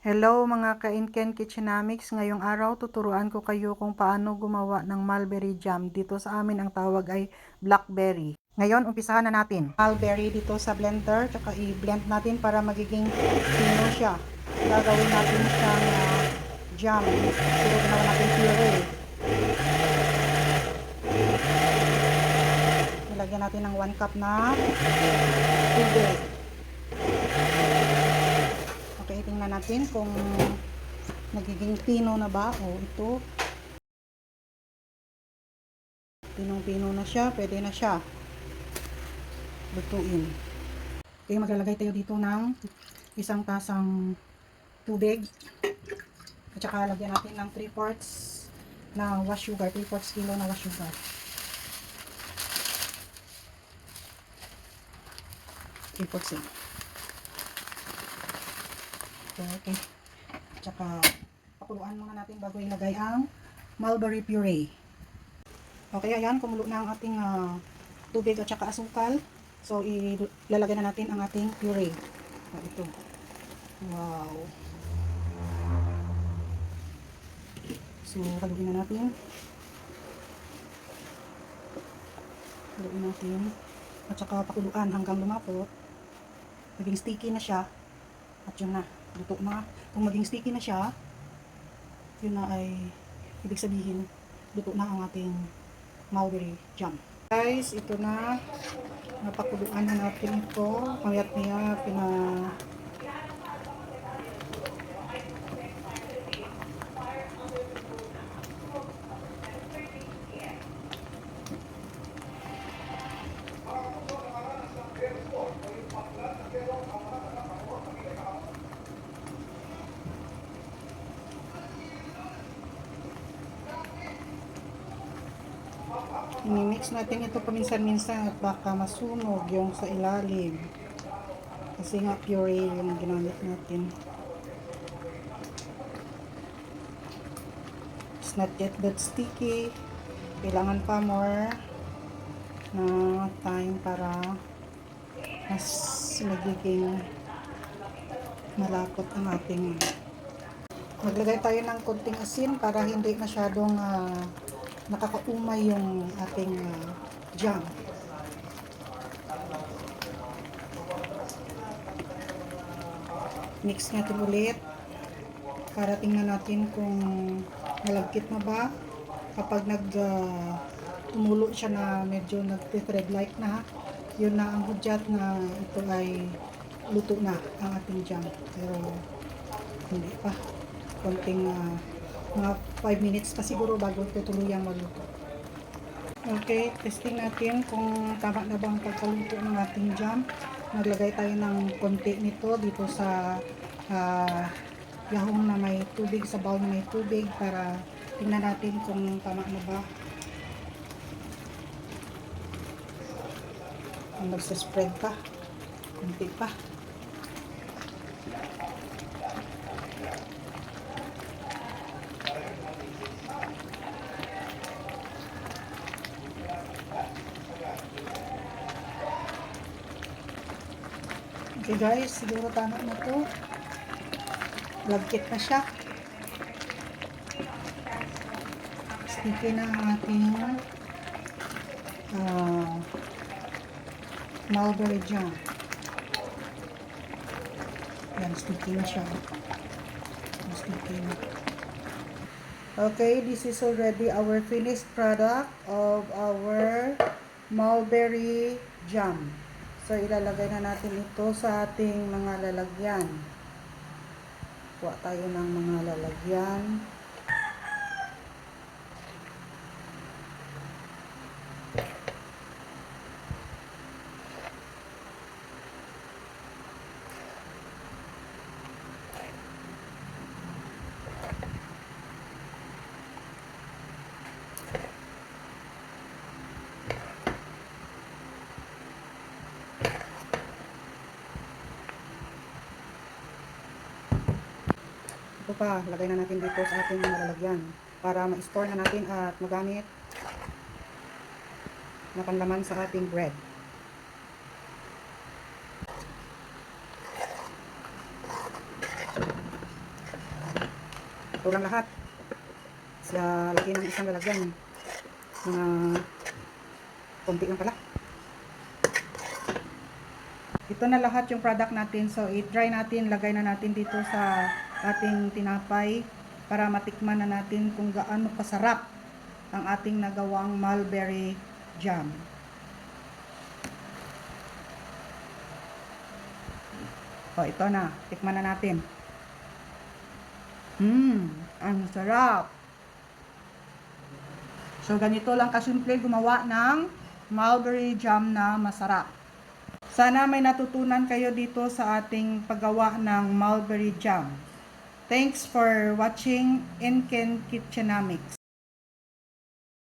Hello mga ka-Inken Kitchenamics. Ngayong araw tuturuan ko kayo kung paano gumawa ng mulberry jam. Dito sa amin ang tawag ay blackberry. Ngayon umpisahan na natin. Mulberry dito sa blender, tsaka i-blend natin para magiging pino siya. Gagawin natin siyang jam. Pero ginawa natin puree. Nilagyan natin ng 1 cup na tubig. Okay, tingnan natin kung nagiging pino na ba. O ito, pinong-pino na siya, pwede na siya lutuin. Okay, maglalagay tayo dito ng 1 tasang tubig at saka lagyan natin ng 3/4 na wash sugar, 3/4 kilo na wash sugar. 3/4 yun. Okay, at saka pakuluan muna natin bago ilagay ang mulberry puree. Okay, ayan, kumulo na ang ating tubig at saka asukal. So, ilalagay na natin ang ating puree. Ito. Wow. So, haluin na natin. Haluin natin. At saka pakuluan hanggang lumapot. Maging sticky na siya. At yun na. Luto na. Kung maging sticky na siya, yun na ay ibig sabihin, luto na ang ating mulberry jam. Guys, ito na. Napakuluan na natin ito. Mayat-maya i-mix natin ito paminsan-minsan at baka masunog yung sa ilalim. Kasi nga puree yung ginamit natin. It's not yet that sticky. Kailangan pa more na time para mas magiging malapot ang ating. Maglagay tayo ng konting asin para hindi masyadong nakakaumay yung ating jam. Mix natin ulit para tingnan natin kung nalagkit na ba. Kapag tumulo siya na medyo nag-thread like na, yun na ang hudyat na ito ay luto na ang ating jam. Pero hindi pa. Konting mga 5 minutes pa siguro bago ito tuluyang magluto. Okay, testing natin kung tama na bang pagkaluto ng ating jam. Maglagay tayo ng konti nito dito sa yahong na may tubig, sa bowl na may tubig para tingnan natin kung tama na ba. Ang nagsaspread pa, konti pa. Okay guys, siguro tama na to. Lagkit na siya. Sticky na ang ating mulberry jam. Yan, sticky na siya. Sticky na. Okay, this is already our finished product of our mulberry jam. So, ilalagay na natin ito sa ating mga lalagyan. Kuha tayo ng mga lalagyan. Ito pa, lagay na natin dito sa ating lalagyan para ma-store na natin at magamit na panlaman sa ating bread. Ito lang lahat. Sa laki ng isang lalagyan. Mga konti lang pala. Ito na lahat yung product natin. So, i-dry natin. Lagay na natin dito sa ating tinapay para matikman na natin kung gaano kasarap ang ating nagawang mulberry jam. O, ito na. Tikman na natin. Ang sarap. So, ganito lang kasimple gumawa ng mulberry jam na masarap. Sana may natutunan kayo dito sa ating paggawa ng mulberry jam. Thanks for watching Inken Kitchenomics.